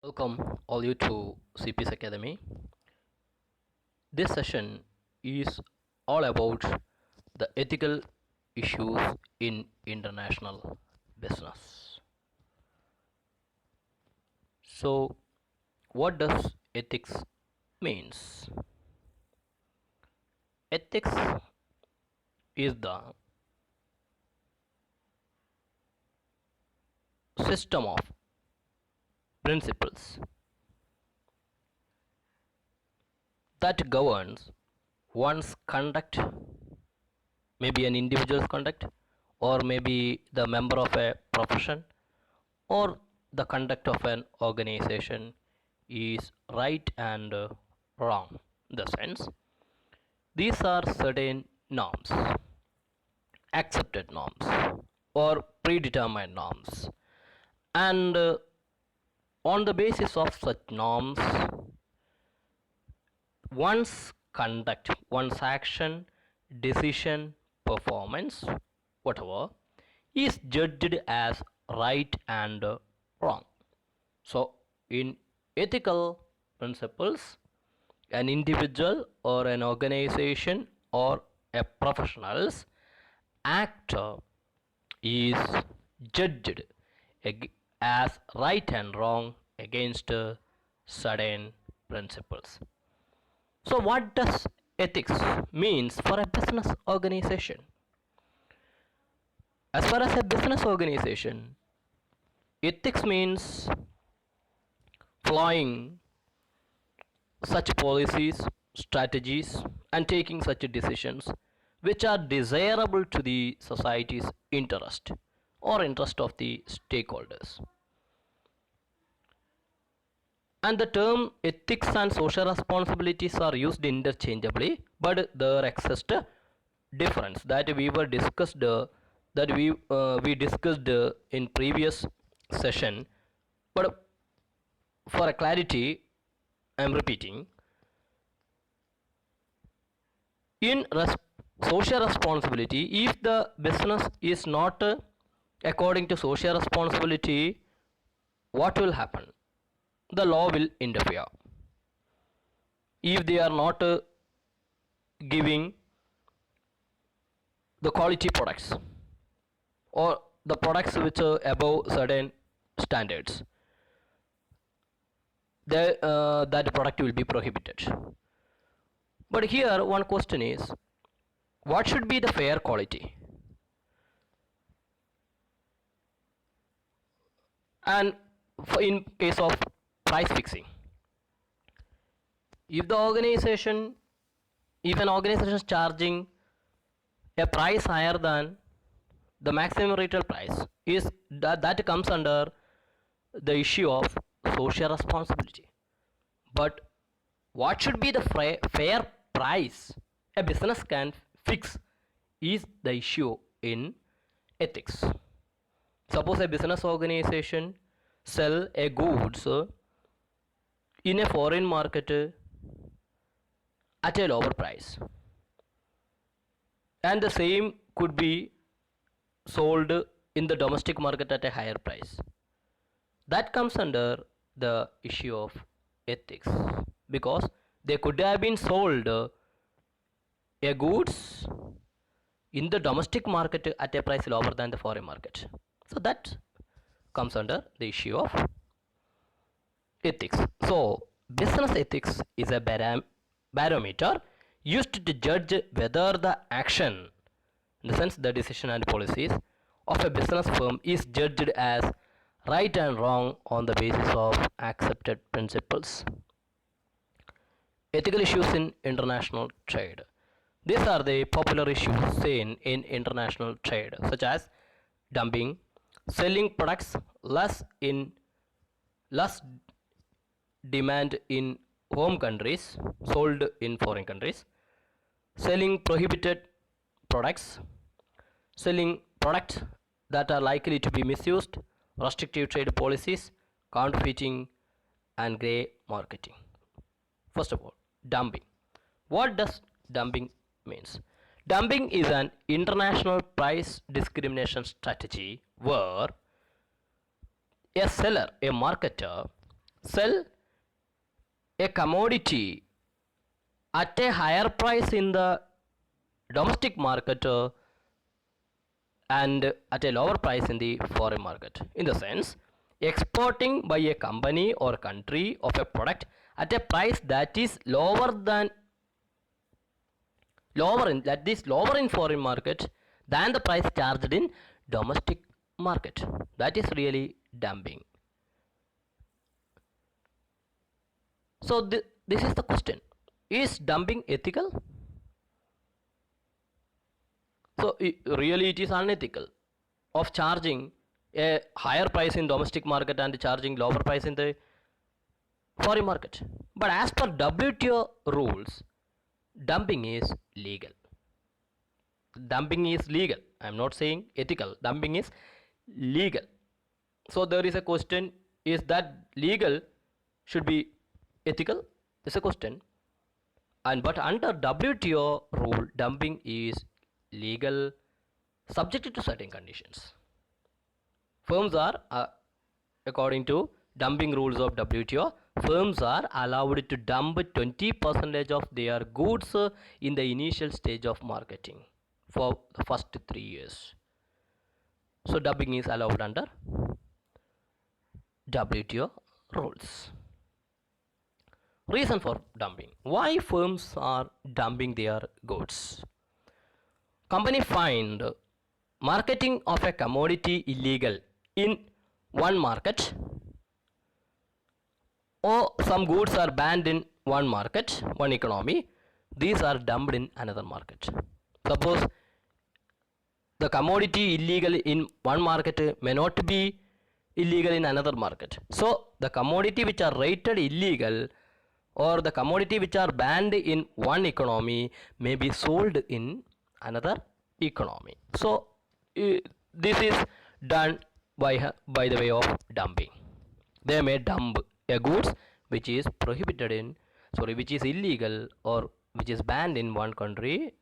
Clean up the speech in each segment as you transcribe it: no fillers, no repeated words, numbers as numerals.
Welcome all you to CPS Academy. This session is all about the ethical issues in international business. So, what does ethics means? Ethics is the system of principles that governs one's conduct, maybe an individual's conduct, or maybe the member of a profession, or the conduct of an organization is right and wrong. In the sense, these are certain norms, accepted norms, or predetermined norms, and on the basis of such norms, one's conduct, one's action, decision, performance, whatever, is judged as right and wrong. So, in ethical principles, an individual or an organization or a professional's act is judged as right and wrong against certain principles. So, what does ethics means for a business organization? As far as a business organization, ethics means following such policies, strategies, and taking such decisions which are desirable to the society's interest or interest of the stakeholders. And the term ethics and social responsibilities are used interchangeably, but there exists a difference that we discussed in previous session. But for a clarity, I am repeating. In social responsibility, if the business is not according to social responsibility, what will happen? The law will interfere. If they are not giving the quality products or the products which are above certain standards, that product will be prohibited. But here one question is, what should be the fair quality? And in case of price fixing, if an organization is charging a price higher than the maximum retail price, is that comes under the issue of social responsibility. But what should be the fair price a business can fix is the issue in ethics. Suppose a business organization sell a goods in a foreign market at a lower price, and the same could be sold in the domestic market at a higher price. That comes under the issue of ethics, because they could have been sold a goods in the domestic market at a price lower than the foreign market. So that comes under the issue of ethics. So business ethics is a barometer used to judge whether the action, in the sense the decision and policies of a business firm, is judged as right and wrong on the basis of accepted principles. Ethical issues in international trade. These are the popular issues seen in international trade, such as dumping, selling products less demand in home countries, sold in foreign countries, selling prohibited products, selling products that are likely to be misused, restrictive trade policies, counterfeiting, and grey marketing. First of all, dumping. What does dumping means? Dumping is an international price discrimination strategy where a seller, a marketer, sell a commodity at a higher price in the domestic market and at a lower price in the foreign market. In the sense, exporting by a company or country of a product at a price that is lower in foreign market than the price charged in domestic market. That is really dumping. So this is the question: is dumping ethical? So really it is unethical of charging a higher price in domestic market and charging lower price in the foreign market. But as per WTO rules, dumping is legal. Dumping is legal. I am not saying ethical. Dumping is legal. So there is a question: is that legal? Should be ethical? Is a question. And but under WTO rule, dumping is legal, subject to certain conditions. Firms are according to dumping rules of WTO, firms are allowed to dump 20% of their goods in the initial stage of marketing for the first 3 years. So dumping is allowed under WTO rules. Reason for dumping: why firms are dumping their goods? Company find marketing of a commodity illegal in one market, or some goods are banned in one market, one economy. These are dumped in another market. Suppose the commodity illegal in one market may not be illegal in another market. So the commodity which are rated illegal or the commodity which are banned in one economy may be sold in another economy. So this is done by the way of dumping. They may dump a goods which is prohibited in which is illegal or which is banned in one country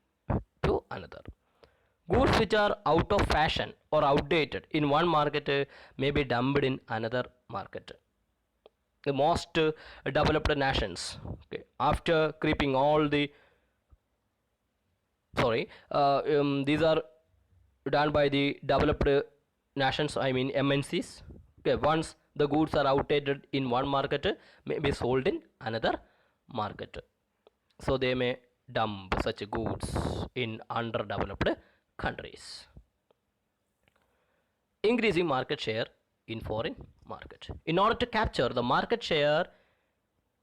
to another. Goods which are out of fashion or outdated in one market may be dumped in another market. The most developed nations, okay, after creeping all the these are done by the developed nations, I mean MNCs. Okay, once the goods are outdated in one market, may be sold in another market. So they may dump such goods in underdeveloped countries. Increasing market share in foreign market. In order to capture the market share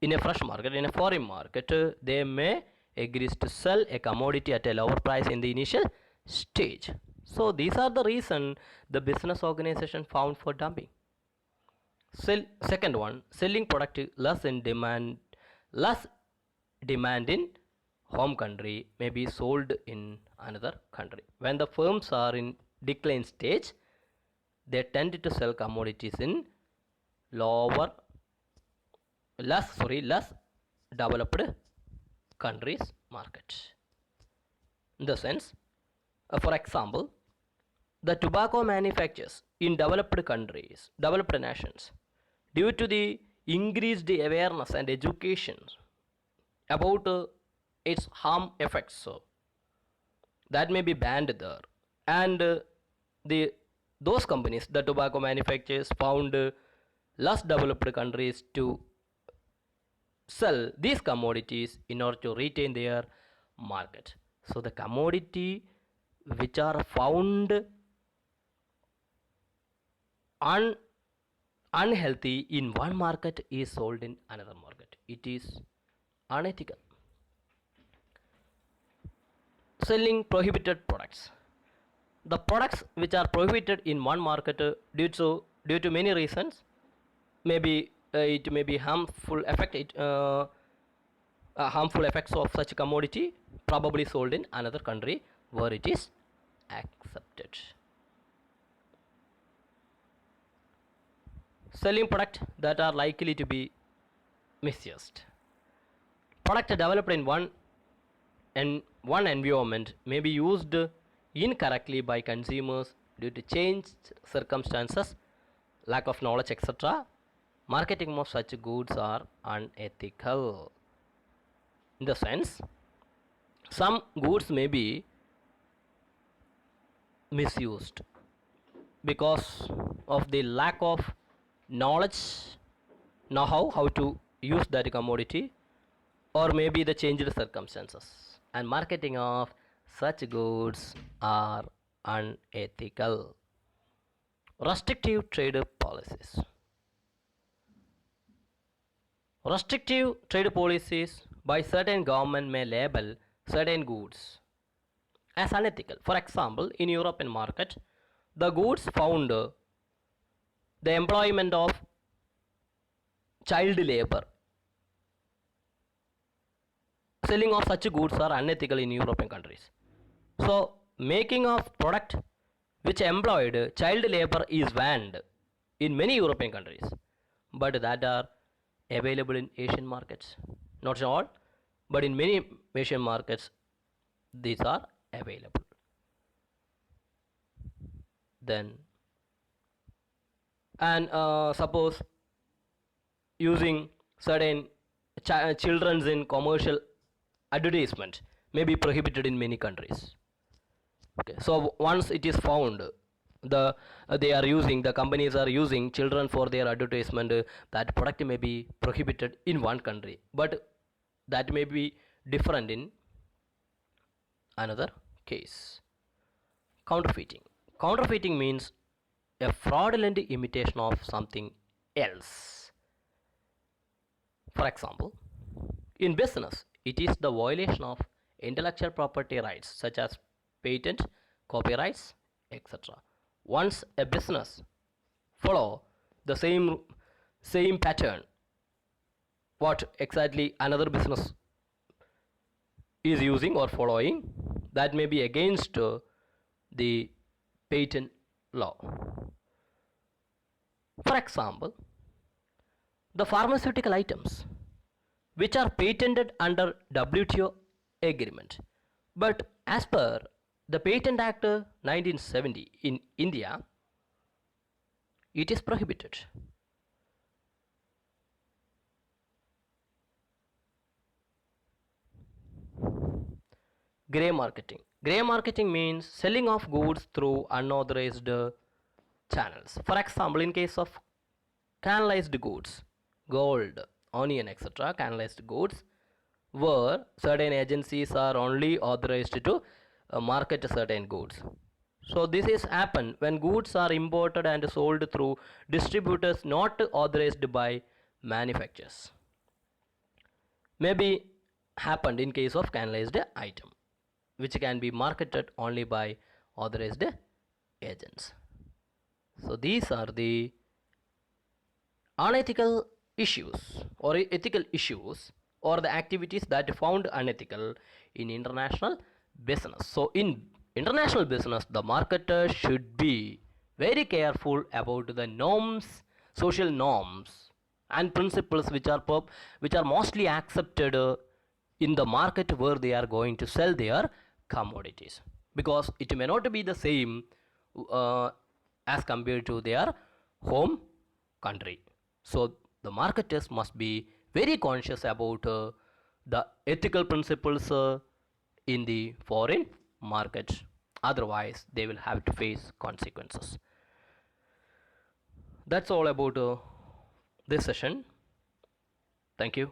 in a fresh market, in a foreign market, they may agree to sell a commodity at a lower price in the initial stage. So these are the reason the business organization found for dumping. Second one, selling product less demand in home country may be sold in another country. When the firms are in decline stage, they tend to sell commodities in less developed countries market. In the sense, for example, the tobacco manufacturers in developed countries, developed nations, due to the increased awareness and education about its harm effects, that may be banned there, and those companies, the tobacco manufacturers, found less developed countries to sell these commodities in order to retain their market. So the commodity which are found unhealthy in one market is sold in another market. It is unethical. Selling prohibited products. The products which are prohibited in one market due to many reasons, maybe it may be harmful effects of such commodity, probably sold in another country where it is accepted. Selling products that are likely to be misused. Product developed in one environment may be used incorrectly by consumers due to changed circumstances, lack of knowledge, etc. marketing of such goods are unethical. In the sense, some goods may be misused because of the lack of knowledge, know how to use that commodity, or maybe the changed circumstances, and marketing of such goods are unethical. Restrictive trade policies. Restrictive trade policies by certain government may label certain goods as unethical. For example, in European market, the goods found the employment of child labor. Selling of such goods are unethical in European countries. So, making of product which employed child labor is banned in many European countries, but that are available in Asian markets. Not all, but in many Asian markets, these are available. Then, and suppose using certain children's in commercial advertisement may be prohibited in many countries. Okay, so once it is found the they are using, the companies are using children for their advertisement, that product may be prohibited in one country, but that may be different in another case. Counterfeiting. Counterfeiting means a fraudulent imitation of something else. For example, in business, it is the violation of intellectual property rights such as patent, copyrights, etc. Once a business follow the same pattern what exactly another business is using or following, that may be against the patent law. For example, the pharmaceutical items which are patented under WTO agreement, but as per the Patent Act 1970 in India, it is prohibited. Grey marketing. Grey marketing means selling of goods through unauthorized channels. For example, in case of canalized goods, gold, onion, etc., canalized goods, where certain agencies are only authorized to market certain goods. So this is happen when goods are imported and sold through distributors not authorized by manufacturers. Maybe happened in case of canalized item, which can be marketed only by authorized agents. So these are the unethical issues or ethical issues or the activities that found unethical in international business. So in international business, the marketer should be very careful about the norms, social norms and principles which are mostly accepted in the market where they are going to sell their commodities, because it may not be the same uh, as compared to their home country. So the marketers must be very conscious about the ethical principles in the foreign market. Otherwise, they will have to face consequences. That's all about this session. Thank you.